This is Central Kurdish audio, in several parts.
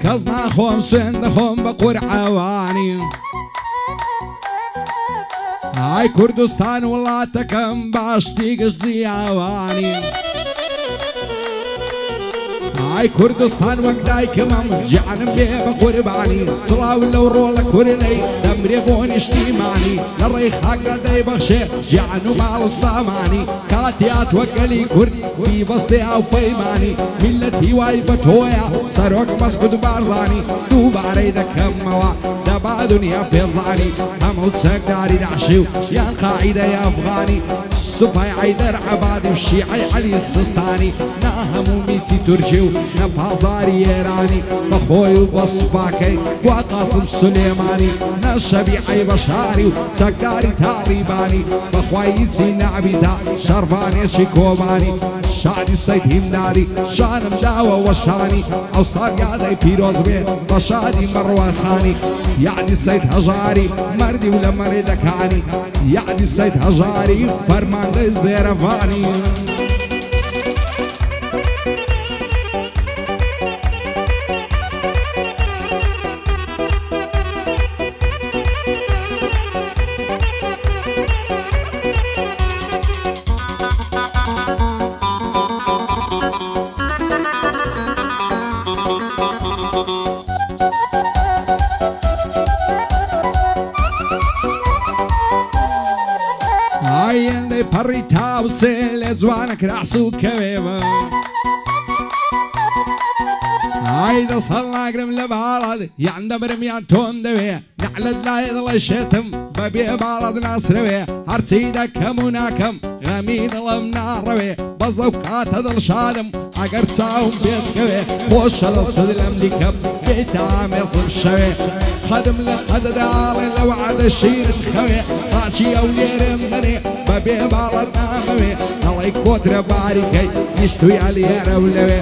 كزنا خوم سند خوم بقور عواني هاي كردستان ولاتكم باش تيقش زياواني هاي كردستان وقداي كمام جعن بيه بقرباني صلاة لو رولك ورلي دمري بوني اشتيماني للريخ حقا داي بخشي جعنو مال الصاماني كاتيات وقلي كرد في بسطي او بيماني ملتي وايبت هويا سروك مسكد بارزاني دوباري دكم موا دبا دنيا بيرزاني هموت سكداري دعشيو يان قاعدة يا افغاني سباي عيدر عبادي وشيعي علي السستاني ناهمو ميتي ترجيو نبازاري يراني بخوي وبصباكي وقاسم سليماني نشبيعي بشاري وسكداري تاليباني بخوي زين عبيدا شرباني شيكوباني شادي سيد همداري شانم داوة وشاني او صار يادي بيروز بي بشادي مروان خاني يعني سيد هجاري مردي ولا مردكاني يعني سيد هجاري فرمان دي زيرفاني بريتا وسيل زوانك رعسو كبيبة هايدا صلنا قرم لبالد يعند برميان توم دوي نعلد لا يضل الشتم ببي بالد ناصروي هرسيدا كموناكم غميد الامنا روي بزوكات هذا الشادم اقر ساهم بيت كوي خوش الاصطد الامليكم بيت عامي صب شوي خدم لقد داري لو عاد الشير الخوي خاشي او يرمني ببي بالد ناموي الله يكوت رباريكي يشتوي علي رولوي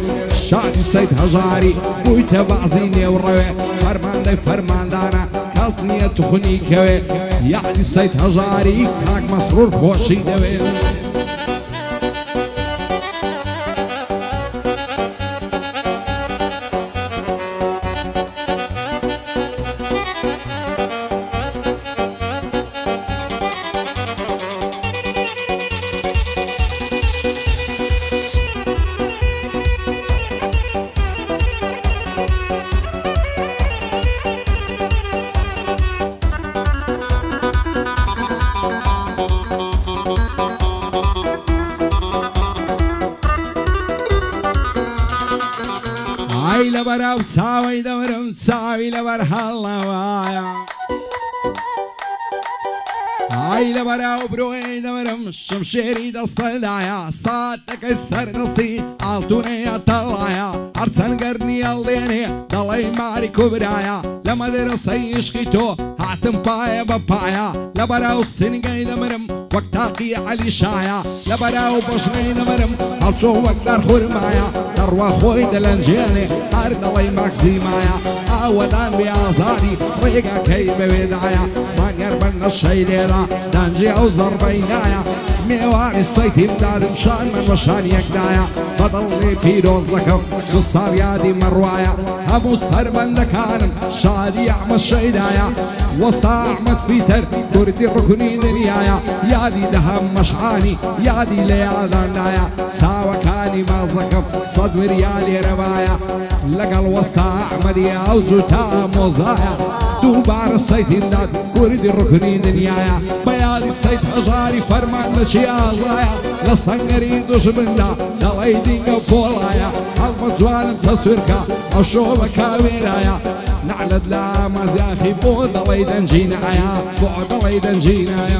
شادي سيد هجاري بويت بعزيني وروي فرمان دي فرمان دانا كاسنية تخني كوي يعني سيد هجاري كاك مسرور خوشي دوي لبر تساوي دورم تساوي لبر هالنوايا هاي لبر بروي دورم شمشيري دست الدايا صادك السر دستي عالتوني طلايا ارتن قرني الليني ضلي ماري كبرايا لما درسي يشقيتو هاتم بايا ببايا لبر السنقاي دمرم وقتاقي علي شايا لبر وبشني دمرم هالشو وقتار خرمايا دروا خوي دلنجيني هارد الله ماكسي مايا اولان بيازادي ريقا كي بودايا صاقر بنا الشي ليلا دانجي او زربينايا ميواني السيد امداد مشان من مشان يقدايا بضلني بيروز لكم سصار يادي مروايا ابو سربن دكانم شادي اعمى الشيدايا وسط احمد فيتر كردي ركني دنيايا يادي دهم مشعاني يادي ليالان دايا ساوى كاني مازلكم صد ريالي روايا لقى الوسط احمد يا وزوتا موزايا دوبار السيد امداد كردي ركني دنيايا بيادي السيد هجاري فرمان لشي ازايا لصنقري دوش بندا دلي دينقا بولايا المزوان تصويركا او شوبكا ويرايا نعلد لا مزياخي بود الله يدنجينا يا بود الله يدنجينا يا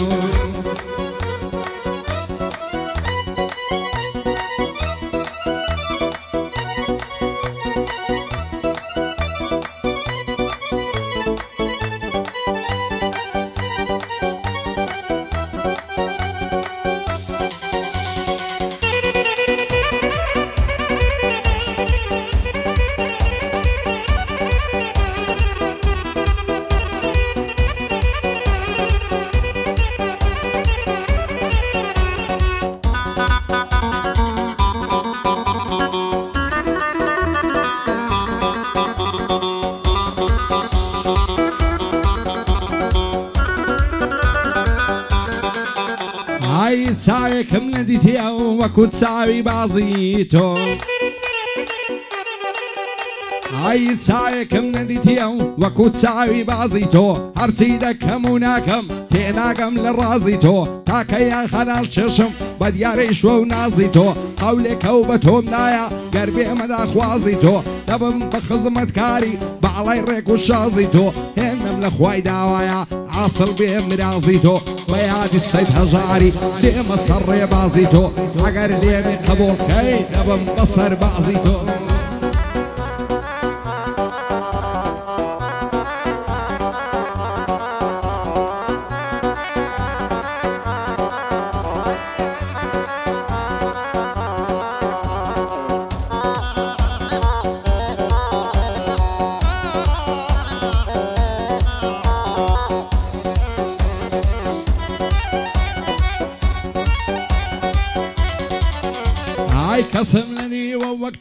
چاوێکم نەدیتێ وەکو چاوی بازی تۆ ئای چاوێکم نەدیتێ وەکو چاوی بازی تۆ هەرچی دەکەم و ناکەم تێناگەم لە ڕازی تۆ تاکەیان خەناڵ چێشم بە دیارەی شوە و نازی تۆ قەولێکە و بە تۆم نایە گەر بێمەدا خوازی تۆ دەبم بە خزمەتکاری باڵای ڕێک و شازی تۆ هێندەم لە خوای داوایە عاسڵ بێ مرازی تۆ بە یادی سەید هەژاری دێمە سەر ڕێبازی تۆ ئەگەر لێمی قبوڵکەی دەبم بە سەربازی تۆ کەسم نەنیوە وەک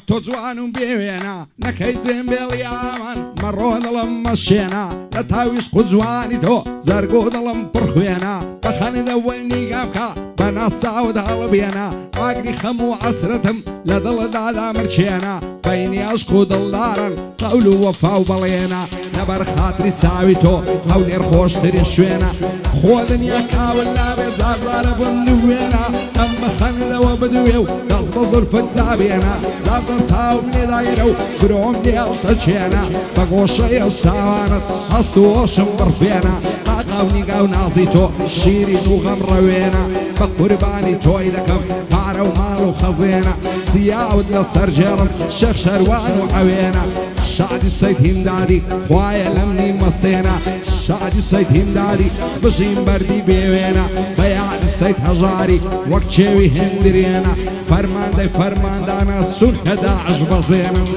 تۆ جوان و بێوێنە نەکەی جێمبێڵی ئامان مەڕۆ دڵم مەشێنە لە تاویش قو جوانی تۆ زەرگۆ دڵم پڕخوێنە بەخەنە وەرنیگا بکە بە ناساوت هەڵبێنە ئاگری خەم و عەسرەتم لە دڵدادا مرچێنە بەینی عەشق و دڵدارن قەول و وەفا و بەڵێنە لەبەر خاتری چاوی تۆ هەولێر خۆشترین شوێنە خۆ دنیا کاول نابێ زارزارە بم نوێنە ئەم بەخەنەوە بدوێ و دەست بە زولفت دابێنە زارزار چاوم لێدایرە و برۆم دێڵتە چێنە بە گۆشەی ئەو چاوانت هەست و هۆشم بڕفێنە قاقاونی گاو نازی تۆ شیرین و غەم ڕەوێنە بە قوربانی تۆی دەکەم پارە و ماڵ و خەزێنە سیاوت لەسەر ژێڕم شەخ شەروان و ئەوێنە شادی سەید هیمدادی خوایە لەم نیم مەستێنە شادی سەید هیمدادی بژیم بەردی بێوێنە بە یادی سەید هەژاری وەک چێوی هێندرێنە فەرماندەی فەرماندانە چون کە داعش بەزێنن